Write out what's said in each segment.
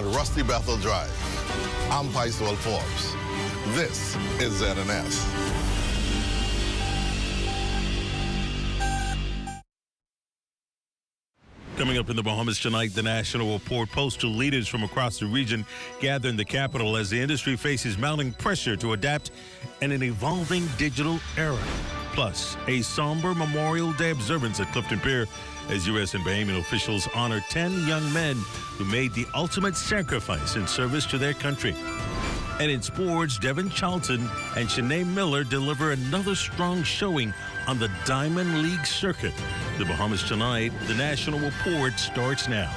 at Rusty Bethel Drive. I'm Paiswell Forbes. This is ZNS. Coming up in the Bahamas tonight, the national report. Postal leaders from across the region gather in the capital as the industry faces mounting pressure to adapt in an evolving digital era. Plus, a somber Memorial Day observance at Clifton Pier as U.S. and Bahamian officials honor 10 young men who made the ultimate sacrifice in service to their country. And in sports, Devin Charlton and Shanae Miller deliver another strong showing on the Diamond League circuit. The Bahamas Tonight, the national report starts now.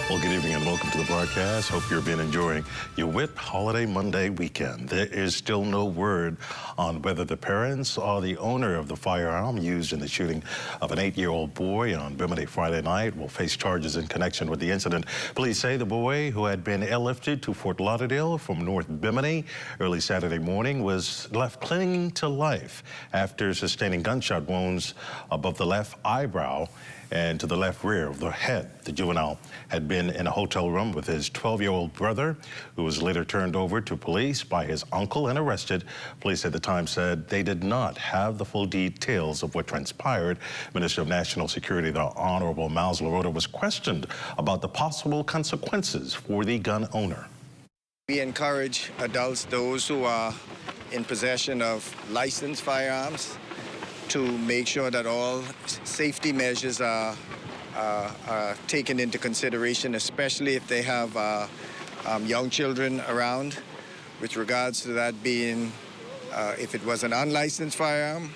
Well, good evening and welcome to the broadcast. Hope you've been enjoying your WIT Holiday Monday weekend. There is still no word on whether the parents or the owner of the firearm used in the shooting of an 8-year-old boy on Bimini Friday night will face charges in connection with the incident. Police say the boy, who had been airlifted to Fort Lauderdale from North Bimini early Saturday morning, was left clinging to life after sustaining gunshot wounds above the left eyebrow and to the left rear of the head. The juvenile had been in a hotel room with his 12-year-old brother, who was later turned over to police by his uncle and arrested. Police at the time said they did not have the full details of what transpired. Minister of National Security, the Honorable Miles LaRota, was questioned about the possible consequences for the gun owner. We encourage adults, those who are in possession of licensed firearms, to make sure that all safety measures are taken into consideration, especially if they have young children around. With regards to that being, if it was an unlicensed firearm,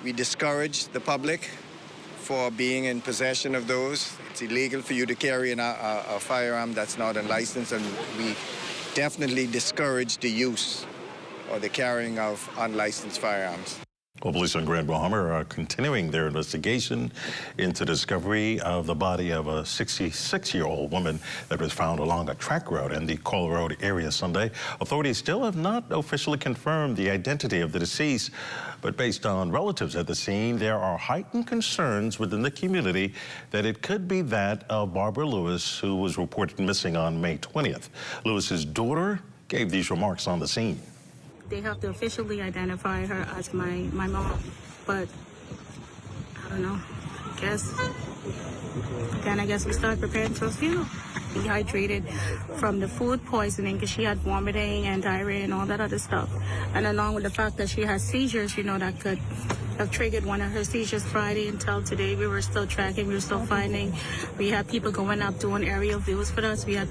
we discourage the public for being in possession of those. It's illegal for you to carry a firearm that's not unlicensed, and we definitely discourage the use or the carrying of unlicensed firearms. Well, police on Grand Bahama are continuing their investigation into the discovery of the body of a 66-year-old woman that was found along a track road in the Coral Road area Sunday. Authorities still have not officially confirmed the identity of the deceased, but based on relatives at the scene, there are heightened concerns within the community that it could be that of Barbara Lewis, who was reported missing on May 20th. Lewis's daughter gave these remarks on the scene. They have to officially identify her as my mom, but I don't know. I guess we start preparing for a funeral. Dehydrated from the food poisoning because she had vomiting and diarrhea and all that other stuff, and along with the fact that she has seizures, you know, that could have triggered one of her seizures Friday until today. We were still tracking, we were still finding. We had people going up doing aerial views for us. We had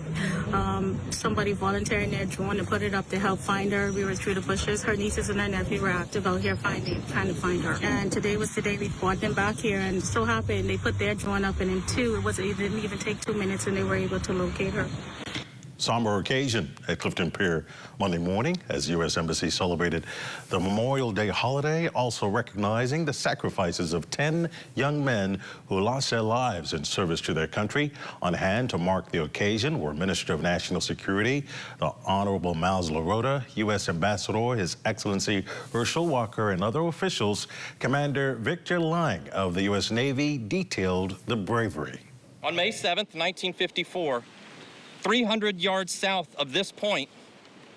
somebody volunteering their drone to put it up to help find her. We were through the bushes. Her nieces and her nephew were active out here trying to find her. And today was the day we brought them back here, and so happened they put their drone up, and in it didn't even take 2 minutes, and they were able to locate her. Somber occasion at Clifton Pier Monday morning as U.S. Embassy celebrated the Memorial Day holiday, also recognizing the sacrifices of 10 young men who lost their lives in service to their country. On hand to mark the occasion were Minister of National Security, the Honorable Miles LaRota, U.S. Ambassador, His Excellency Herschel Walker, and other officials. Commander Victor Lang of the U.S. Navy detailed the bravery. On May 7th, 1954, 300 yards south of this point,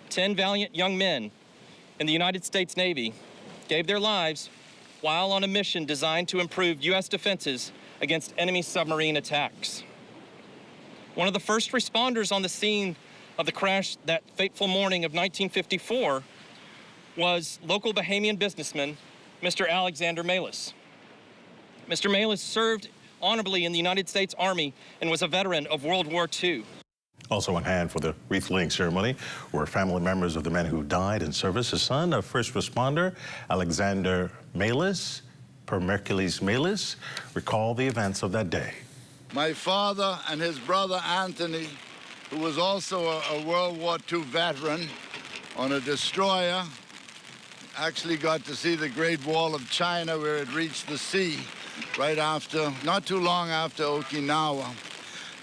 10 valiant young men in the United States Navy gave their lives while on a mission designed to improve U.S. defenses against enemy submarine attacks. One of the first responders on the scene of the crash that fateful morning of 1954 was local Bahamian businessman, Mr. Alexander Malis. Mr. Malis served honorably in the United States Army and was a veteran of World War II. Also on hand for the wreath-laying ceremony were family members of the men who died in service. The son of first responder Alexander Malis, Permercules Malis, recalled the events of that day. My father and his brother Anthony, who was also a World War II veteran on a destroyer, actually got to see the Great Wall of China where it reached the sea right after, not too long after Okinawa.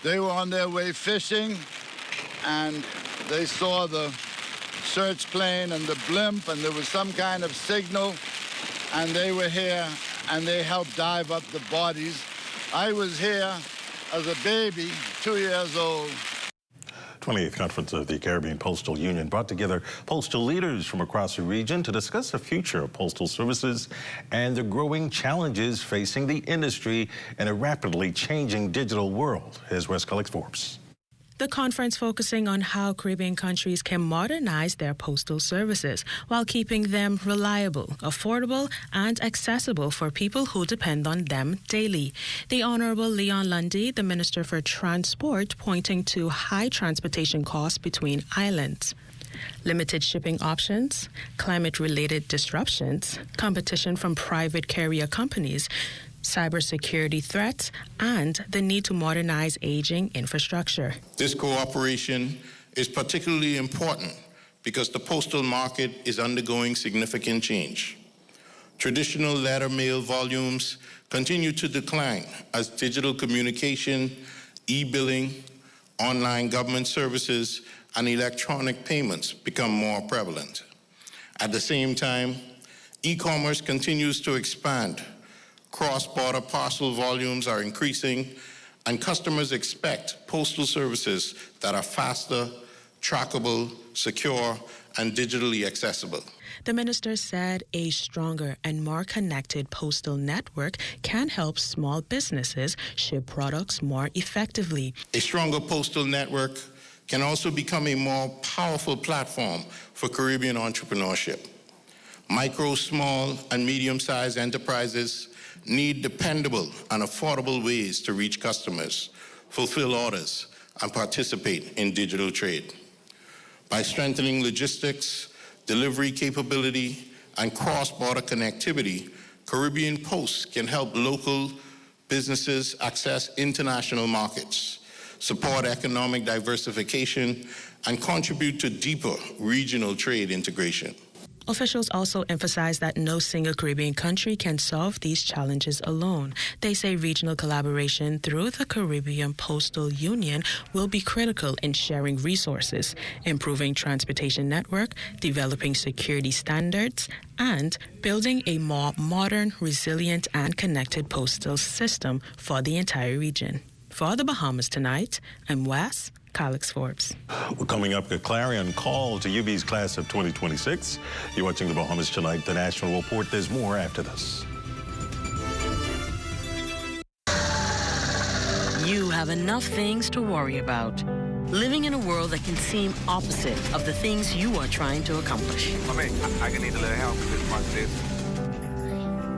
They were on their way fishing, and they saw the search plane and the blimp, and there was some kind of signal, and they were here, and they helped dive up the bodies. I was here as a baby, 2 years old. 28th Conference of the Caribbean Postal Union brought together postal leaders from across the region to discuss the future of postal services and the growing challenges facing the industry in a rapidly changing digital world. Here's West Alex Forbes. The conference focusing on how Caribbean countries can modernize their postal services while keeping them reliable, affordable, and accessible for people who depend on them daily. The Honorable Leon Lundy, the Minister for Transport, pointing to high transportation costs between islands, limited shipping options, climate-related disruptions, competition from private carrier companies, cybersecurity threats, and the need to modernize aging infrastructure. This cooperation is particularly important because the postal market is undergoing significant change. Traditional letter mail volumes continue to decline as digital communication, e-billing, online government services, and electronic payments become more prevalent. At the same time, e-commerce continues to expand. Cross-border parcel volumes are increasing, and customers expect postal services that are faster, trackable, secure, and digitally accessible. The minister said a stronger and more connected postal network can help small businesses ship products more effectively. A stronger postal network can also become a more powerful platform for Caribbean entrepreneurship. Micro, small, and medium-sized enterprises need dependable and affordable ways to reach customers, fulfill orders, and participate in digital trade. By strengthening logistics, delivery capability, and cross-border connectivity, Caribbean Post can help local businesses access international markets, support economic diversification, and contribute to deeper regional trade integration. Officials also emphasize that no single Caribbean country can solve these challenges alone. They say regional collaboration through the Caribbean Postal Union will be critical in sharing resources, improving transportation network, developing security standards, and building a more modern, resilient, and connected postal system for the entire region. For the Bahamas Tonight, I'm Wes Alex Forbes. Well, coming up, a clarion call to UB's class of 2026. You're watching the Bahamas Tonight, the National Report. There's more after this. You have enough things to worry about. Living in a world that can seem opposite of the things you are trying to accomplish. I can need a little help with this.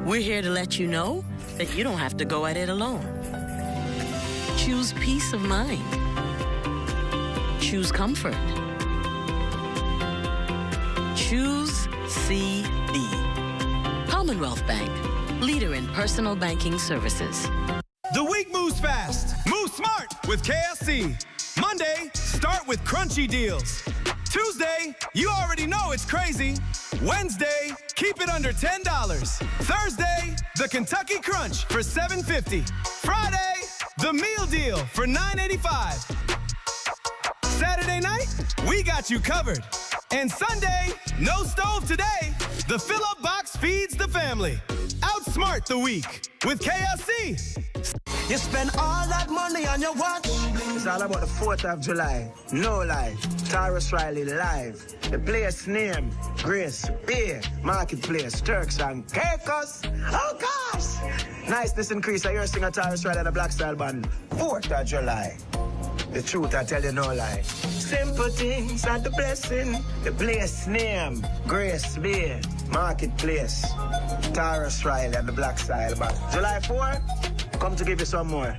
We're here to let you know that you don't have to go at it alone. Choose peace of mind. Choose comfort. Choose CB. Commonwealth Bank, leader in personal banking services. The week moves fast. Move smart with KFC. Monday, start with crunchy deals. Tuesday, you already know it's crazy. Wednesday, keep it under $10. Thursday, the Kentucky Crunch for $7.50. Friday, the meal deal for $9.85. Saturday night, we got you covered. And Sunday, no stove today. The fill-up box feeds the family. Outsmart the week with KFC. You spend all that money on your watch. It's all about the 4th of July. No lie. Tyrus Riley live. The place name, Grace, Beer, Marketplace, Turks and Caicos. Oh gosh! Niceness increase. I hear singer Tyrus Riley and the Black Style Band. 4th of July. The truth, I tell you, no lie. Simple things are the blessing. The place name, Grace Beer, Marketplace, Tyrus Riley and the Black Style Band. July 4, come to give you some more.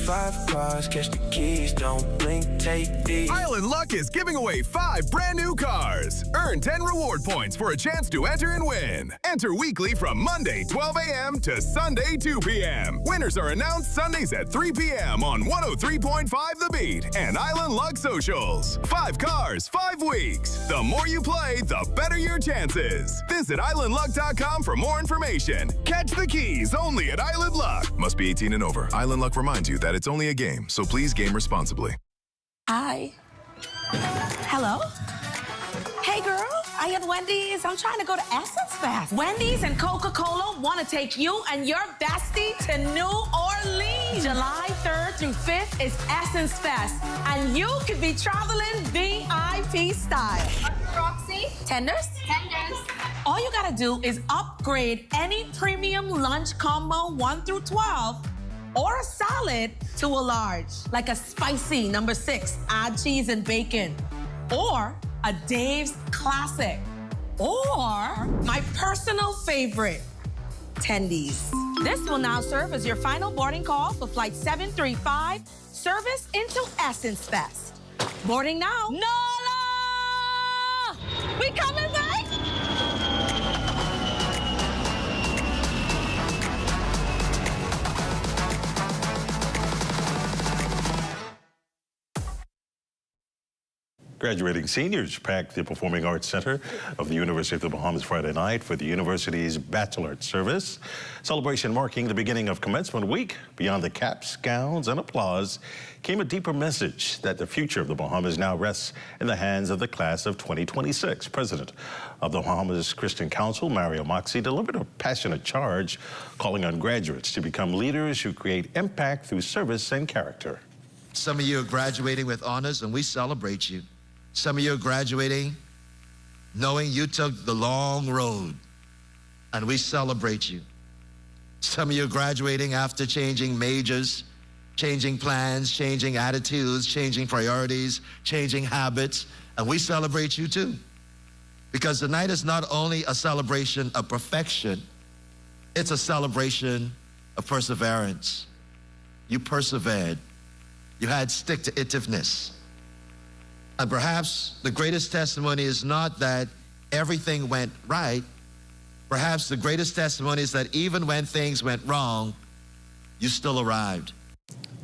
5 cars, catch the keys, don't blink, take these. Island Luck is giving away 5 brand new cars. Earn 10 reward points for a chance to enter and win. Enter weekly from Monday 12 a.m. to Sunday 2 p.m. Winners are announced Sundays at 3 p.m. on 103.5 The Beat and Island Luck Socials. 5 cars, 5 weeks. The more you play, the better your chances. Visit islandluck.com for more information. Catch the keys only at Island Luck. Must be 18 and over. Island Luck reminds you that it's only a game, so please game responsibly. Hi. Hello? Hey girl, I at Wendy's. I'm trying to go to Essence Fest. Wendy's and Coca-Cola want to take you and your bestie to New Orleans. July 3rd through 5th is Essence Fest, and you could be traveling VIP style. Roxy? Tenders? Tenders. All you gotta do is upgrade any premium lunch combo 1 through 12 or a salad to a large, like a spicy number 6, add cheese and bacon, or a Dave's Classic, or my personal favorite, Tendies. This will now serve as your final boarding call for Flight 735, service into Essence Fest. Boarding now. Nola! We coming back? Graduating seniors packed the Performing Arts Center of the University of the Bahamas Friday night for the university's bachelorette service. Celebration marking the beginning of commencement week. Beyond the caps, gowns, and applause came a deeper message that the future of the Bahamas now rests in the hands of the class of 2026. President of the Bahamas Christian Council, Mario Moxie, delivered a passionate charge calling on graduates to become leaders who create impact through service and character. Some of you are graduating with honors, and we celebrate you. Some of you are graduating knowing you took the long road, and we celebrate you. Some of you are graduating after changing majors, changing plans, changing attitudes, changing priorities, changing habits, and we celebrate you too. Because tonight is not only a celebration of perfection, it's a celebration of perseverance. You persevered. You had stick-to-itiveness. And perhaps the greatest testimony is not that everything went right. Perhaps the greatest testimony is that even when things went wrong, you still arrived.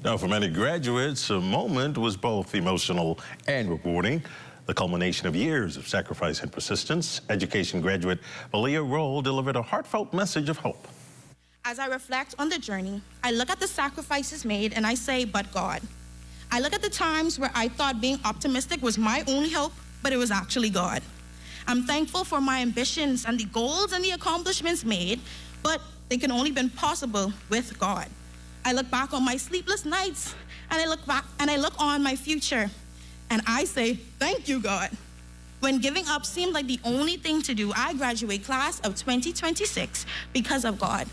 Now, for many graduates, a moment was both emotional and rewarding. The culmination of years of sacrifice and persistence. Education graduate Valia Roll delivered a heartfelt message of hope. As I reflect on the journey, I look at the sacrifices made and I say, but God. I look at the times where I thought being optimistic was my only hope, but it was actually God. I'm thankful for my ambitions and the goals and the accomplishments made, but they can only been possible with God. I look back on my sleepless nights, and I look on my future, and I say, thank you, God. When giving up seemed like the only thing to do, I graduate class of 2026 because of God.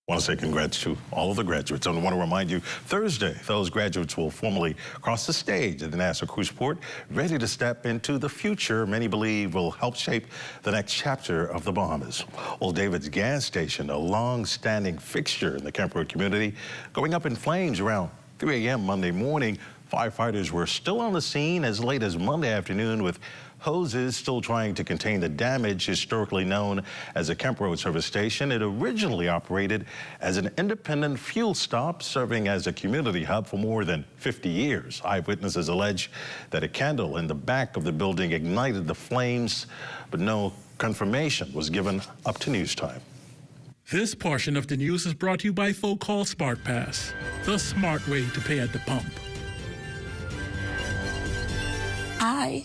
I want to say congrats to all of the graduates. And I want to remind you, Thursday, those graduates will formally cross the stage at the Nassau Cruise Port, ready to step into the future many believe will help shape the next chapter of the Bahamas. Old David's gas station, a long-standing fixture in the Camp Road community, going up in flames around 3 a.m. Monday morning. Firefighters were still on the scene as late as Monday afternoon with hoses still trying to contain the damage. Historically known as a Camp Road service station, it originally operated as an independent fuel stop, serving as a community hub for more than 50 years. Eyewitnesses allege that a candle in the back of the building ignited the flames, but no confirmation was given up to news time. This portion of the news is brought to you by Folk Call Smart Pass, the smart way to pay at the pump. Hi.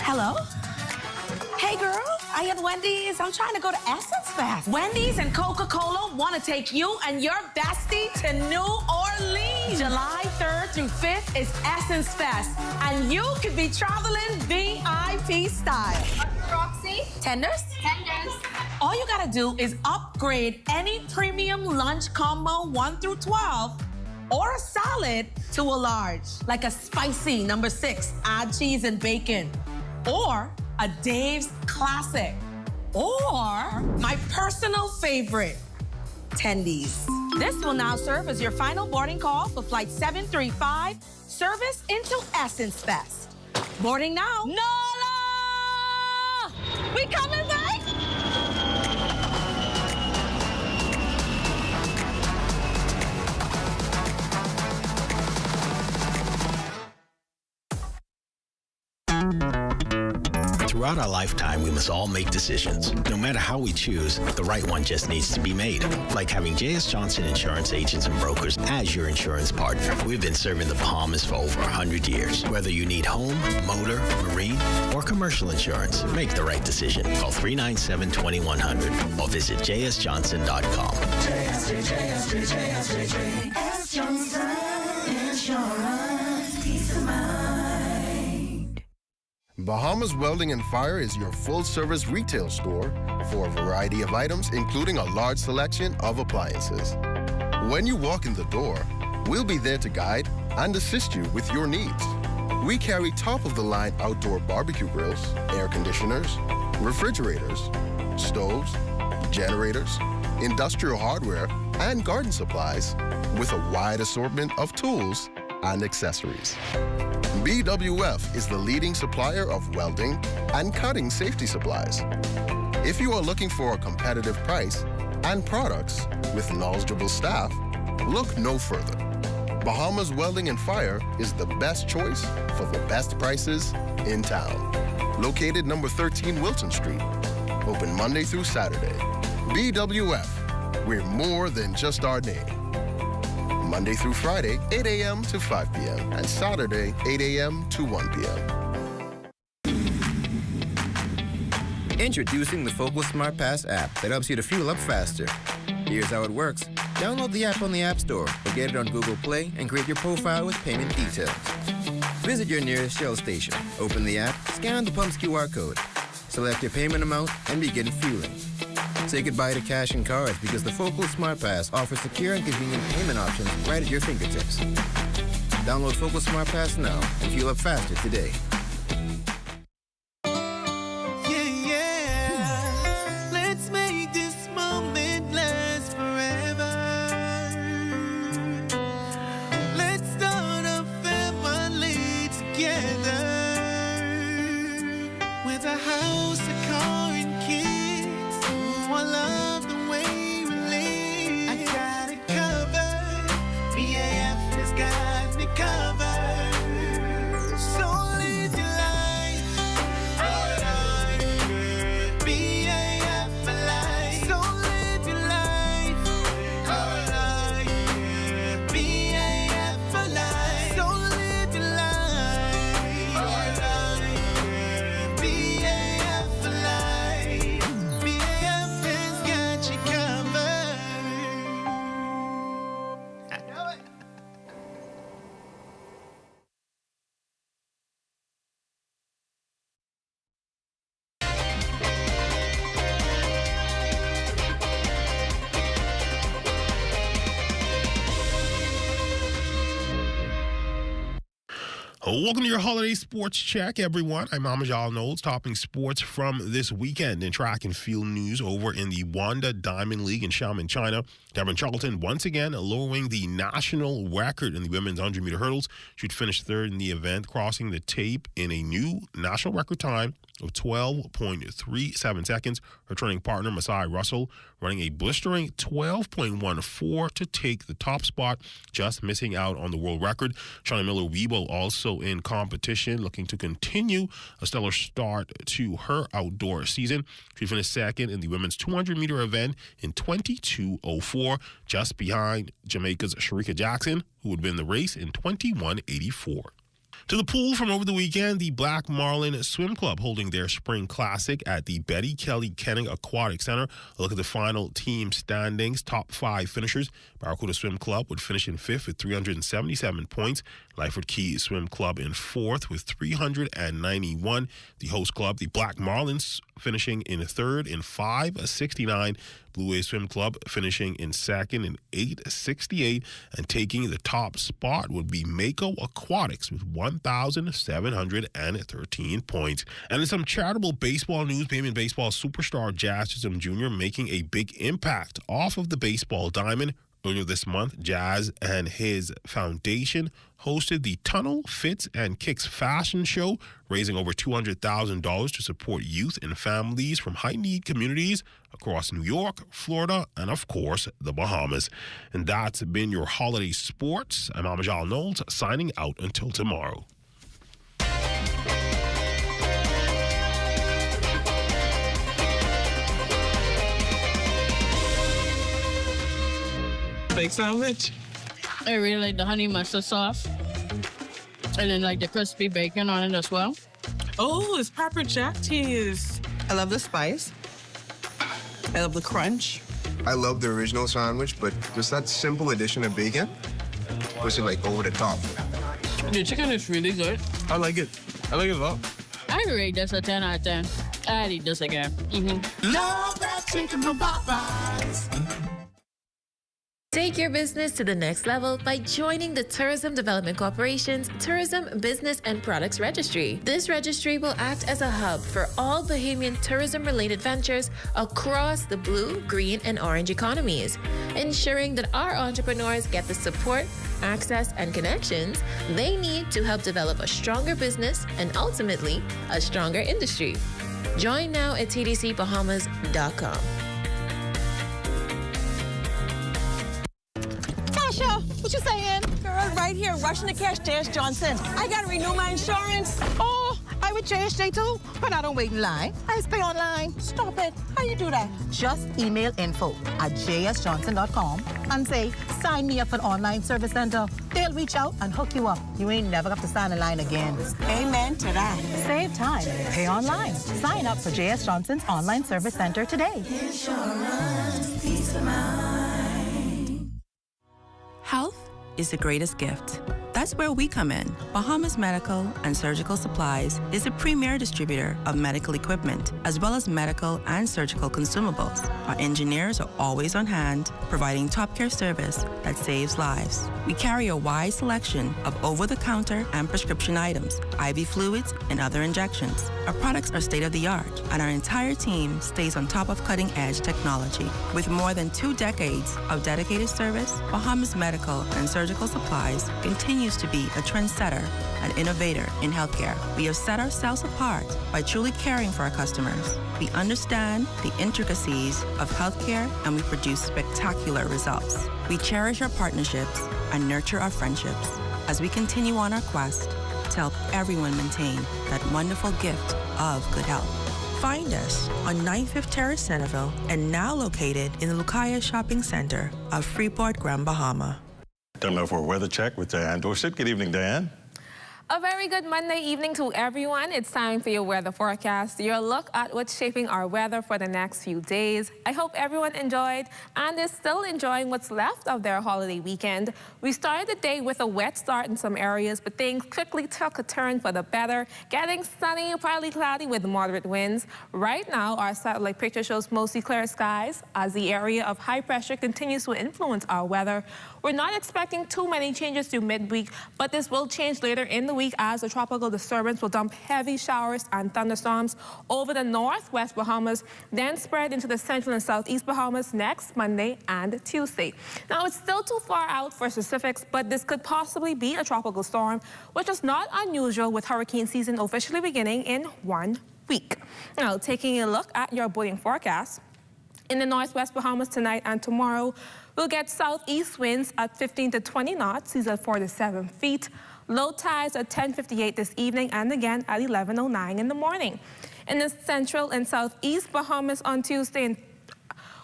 Hello? Hey girl, I at Wendy's. I'm trying to go to Essence Fest. Wendy's and Coca-Cola want to take you and your bestie to New Orleans. July 3rd through 5th is Essence Fest, and you could be traveling VIP style. Roxy? Tenders? Tenders. All you gotta do is upgrade any premium lunch combo 1 through 12 or a salad to a large, like a spicy number 6, add cheese and bacon, or a Dave's Classic, or my personal favorite, Tendies. This will now serve as your final boarding call for Flight 735, service into Essence Fest. Boarding now. Nola! We coming back? Throughout our lifetime, we must all make decisions. No matter how we choose, the right one just needs to be made. Like having J.S. Johnson Insurance Agents and Brokers as your insurance partner. We've been serving the Bahamas for over 100 years. Whether you need home, motor, marine, or commercial insurance, make the right decision. Call 397-2100 or visit jsjohnson.com. JS Johnson Insurance. Peace of mind. Bahamas Welding and Fire is your full-service retail store for a variety of items, including a large selection of appliances. When you walk in the door, we'll be there to guide and assist you with your needs. We carry top-of-the-line outdoor barbecue grills, air conditioners, refrigerators, stoves, generators, industrial hardware, and garden supplies with a wide assortment of tools and accessories. BWF is the leading supplier of welding and cutting safety supplies. If you are looking for a competitive price and products with knowledgeable staff, look no further. Bahamas Welding and Fire is the best choice for the best prices in town. Located number 13 Wilson Street. Open Monday through Saturday. BWF, we're more than just our name. Monday through Friday, 8 a.m. to 5 p.m. and Saturday, 8 a.m. to 1 p.m. Introducing the Focal Smart Pass app that helps you to fuel up faster. Here's how it works. Download the app on the App Store or get it on Google Play and create your profile with payment details. Visit your nearest Shell station. Open the app, scan the pump's QR code, select your payment amount, and begin fueling. Say goodbye to cash and cards because the Focal Smart Pass offers secure and convenient payment options right at your fingertips. Download Focal Smart Pass now and fuel up faster today. Let's make this moment last forever. Let's start a family together. With a house, a car, and kids. Oh, I love the way we live. I got it covered. BAF has got me covered. So live your life. BAF for life. So live your life. BAF for life. So live your life. BAF for life. BAF has got you covered. I know it. Welcome to your holiday sports check, everyone. I'm Amajal Knowles, topping sports from this weekend in track and field news over in the Wanda Diamond League in Xiamen, China. Devon Charlton once again lowering the national record in the women's 100-meter hurdles. She'd finish third in the event, crossing the tape in a new national record time of 12.37 seconds. Her training partner, Masai Russell, running a blistering 12.14 to take the top spot, just missing out on the world record. Shauna Miller-Weibo also in competition, looking to continue a stellar start to her outdoor season. She finished second in the women's 200-meter event in 22:04, just behind Jamaica's Sharika Jackson, who would win the race in 21:84. To the pool from over the weekend, the Black Marlin Swim Club holding their spring classic at the Betty Kelly Kenning Aquatic Center. A look at the final team standings. Top 5 finishers. Barracuda Swim Club would finish in 5th with 377 points. Lyford Key Swim Club in 4th with 391. The host club, the Black Marlins, finishing in 3rd in 569. Blue Wave Swim Club finishing in 2nd in 868, and taking the top spot would be Mako Aquatics with 1,713 points. And in some charitable baseball news, Bayman baseball superstar Jazz Chisholm Jr. making a big impact off of the baseball diamond. Earlier this month, Jazz and his foundation hosted the Tunnel, Fits, and Kicks fashion show, raising over $200,000 to support youth and families from high-need communities across New York, Florida, and, of course, the Bahamas. And that's been your holiday sports. I'm Amajal Knowles, signing out until tomorrow. Big sandwich. I really like the honey mustard sauce. And then like the crispy bacon on it as well. Oh, it's pepper jack cheese. I love the spice. I love the crunch. I love the original sandwich, but just that simple addition of bacon was like over the top. The chicken is really good. I like it. I like it a lot. I rate this a 10 out of 10. I'd eat this again. Love that chicken from Popeyes. Take your business to the next level by joining the Tourism Development Corporation's Tourism Business and Products Registry. This registry will act as a hub for all Bahamian tourism-related ventures across the blue, green, and orange economies, ensuring that our entrepreneurs get the support, access, and connections they need to help develop a stronger business and ultimately a stronger industry. Join now at tdcbahamas.com. What you saying? Girl, right here, rushing to catch J.S. Johnson. I gotta renew my insurance. Oh, I with JSJ too, but I don't wait in line. I just pay online. Stop it. How you do that? Just email info@jsjohnson.com and say, sign me up for the online service center. They'll reach out and hook you up. You ain't never have to stand in line again. Amen to that. Save time. Pay online. Sign up for J.S. Johnson's online service center today. Insurance, peace of mind. Health is the greatest gift. That's where we come in. Bahamas Medical and Surgical Supplies is a premier distributor of medical equipment, as well as medical and surgical consumables. Our engineers are always on hand, providing top care service that saves lives. We carry a wide selection of over-the-counter and prescription items, IV fluids, and other injections. Our products are state-of-the-art, and our entire team stays on top of cutting-edge technology. With more than 2 decades of dedicated service, Bahamas Medical and Surgical Supplies continues to be a trendsetter and innovator in healthcare. We have set ourselves apart by truly caring for our customers. We understand the intricacies of healthcare, and we produce spectacular results. We cherish our partnerships and nurture our friendships as we continue on our quest to help everyone maintain that wonderful gift of good health. Find us on 95th Terrace, Centerville, and now located in the Lucaya Shopping Center of Freeport, Grand Bahama. Time now for a weather check with Diane Dorset. Good evening, Diane. A very good Monday evening to everyone. It's time for your weather forecast, your look at what's shaping our weather for the next few days. I hope everyone enjoyed and is still enjoying what's left of their holiday weekend. We started the day with a wet start in some areas, but things quickly took a turn for the better, getting sunny, partly cloudy with moderate winds. Right now, our satellite picture shows mostly clear skies as the area of high pressure continues to influence our weather. We're not expecting too many changes through midweek, but this will change later in the week as the tropical disturbance will dump heavy showers and thunderstorms over the northwest Bahamas, then spread into the central and southeast Bahamas next Monday and Tuesday. Now, it's still too far out for specifics, but this could possibly be a tropical storm, which is not unusual with hurricane season officially beginning in 1 week. Now, taking a look at your boating forecast, in the northwest Bahamas tonight and tomorrow, we'll get southeast winds at 15 to 20 knots, seas at 4 to 7 feet. Low tides at 10:58 this evening and again at 11:09 in the morning. In the central and southeast Bahamas on Tuesday,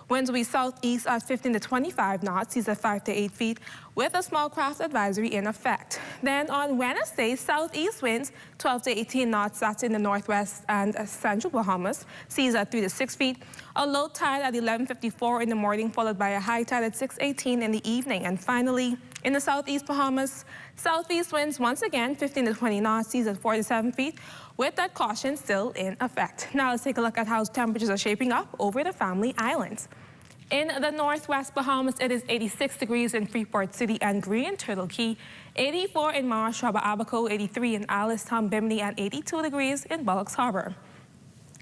winds will be southeast at 15 to 25 knots, seas at 5 to 8 feet, with a small craft advisory in effect. Then on Wednesday, southeast winds 12 to 18 knots, that's in the northwest and central Bahamas, seas at 3 to 6 feet. A low tide at 11:54 in the morning, followed by a high tide at 6:18 in the evening. And finally, in the southeast Bahamas, southeast winds once again 15 to 20 knots, seas at 4 to 7 feet, with that caution still in effect. Now let's take a look at how temperatures are shaping up over the Family Islands. In the northwest Bahamas, it is 86 degrees in Freeport City and Green Turtle Key, 84 in Marsh Harbor, Abaco, 83 in Alice, Tom Bimini, and 82 degrees in Bullocks Harbor.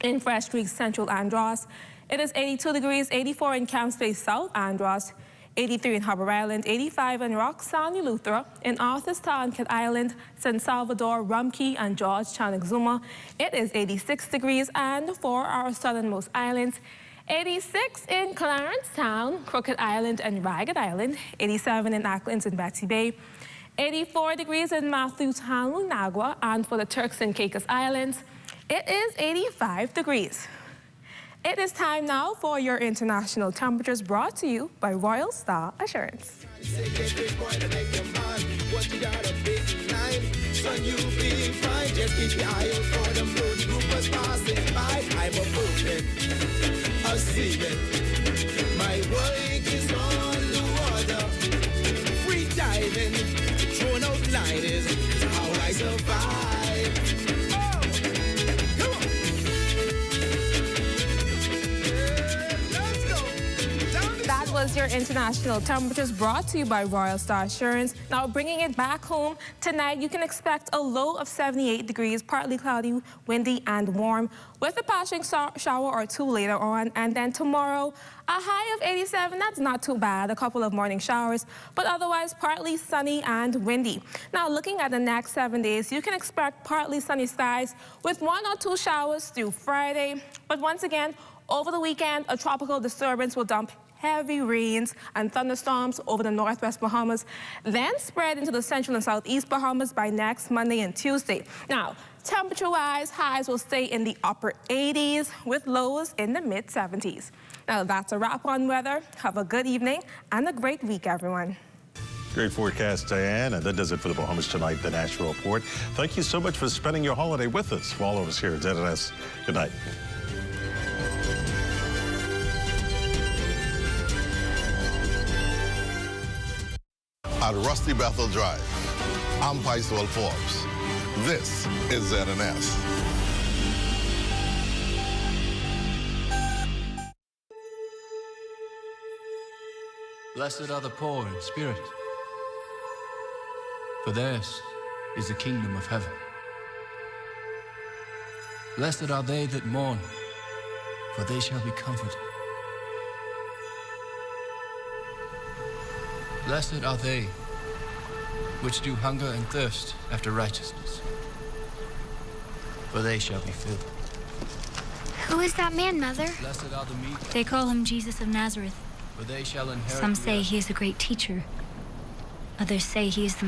In Fresh Creek, Central Andros, it is 82 degrees, 84 in Camp Space, South Andros, 83 in Harbor Island, 85 in Rock Sound, Eleuthera, in Arthurstown, Cat Island, San Salvador, Rum Key, and Georgetown, Exuma, it is 86 degrees, and for our southernmost islands, 86 in Clarence Town, Crooked Island, and Ragged Island, 87 in Acklands and Betsy Bay, 84 degrees in Matthew Town, Lunagua, and for the Turks and Caicos Islands, it is 85 degrees. It is time now for your international temperatures brought to you by Royal Star Assurance. My work is on the water, free diving, throwing out lighters, how I survive. Oh, come on. Let's go. That was your international temperatures brought to you by Royal Star Assurance. Now, bringing it back home, tonight you can expect a low of 78 degrees, partly cloudy, windy, and warm, with a passing shower or two later on. And then tomorrow, a high of 87. That's not too bad. A couple of morning showers, but otherwise partly sunny and windy. Now, looking at the next 7 days, you can expect partly sunny skies with 1 or 2 showers through Friday. But once again, over the weekend, a tropical disturbance will dump heavy rains and thunderstorms over the northwest Bahamas, then spread into the central and southeast Bahamas by next Monday and Tuesday. Now, temperature-wise, highs will stay in the upper 80s with lows in the mid-70s. Now, that's a wrap on weather. Have a good evening and a great week, everyone. Great forecast, Diane, and that does it for the Bahamas Tonight, the National Report. Thank you so much for spending your holiday with us. For all of us here at ZNS, good night. At Rusty Bethel Drive, I'm Paiswell Forbes. This is ZNS. Blessed are the poor in spirit, for theirs is the kingdom of heaven. Blessed are they that mourn, for they shall be comforted. Blessed are they which do hunger and thirst after righteousness, for they shall be filled. Who is that man, Mother? Blessed are the meek, They call him Jesus of Nazareth. for they shall inherit Some the say earth. he is a great teacher. Others say he is the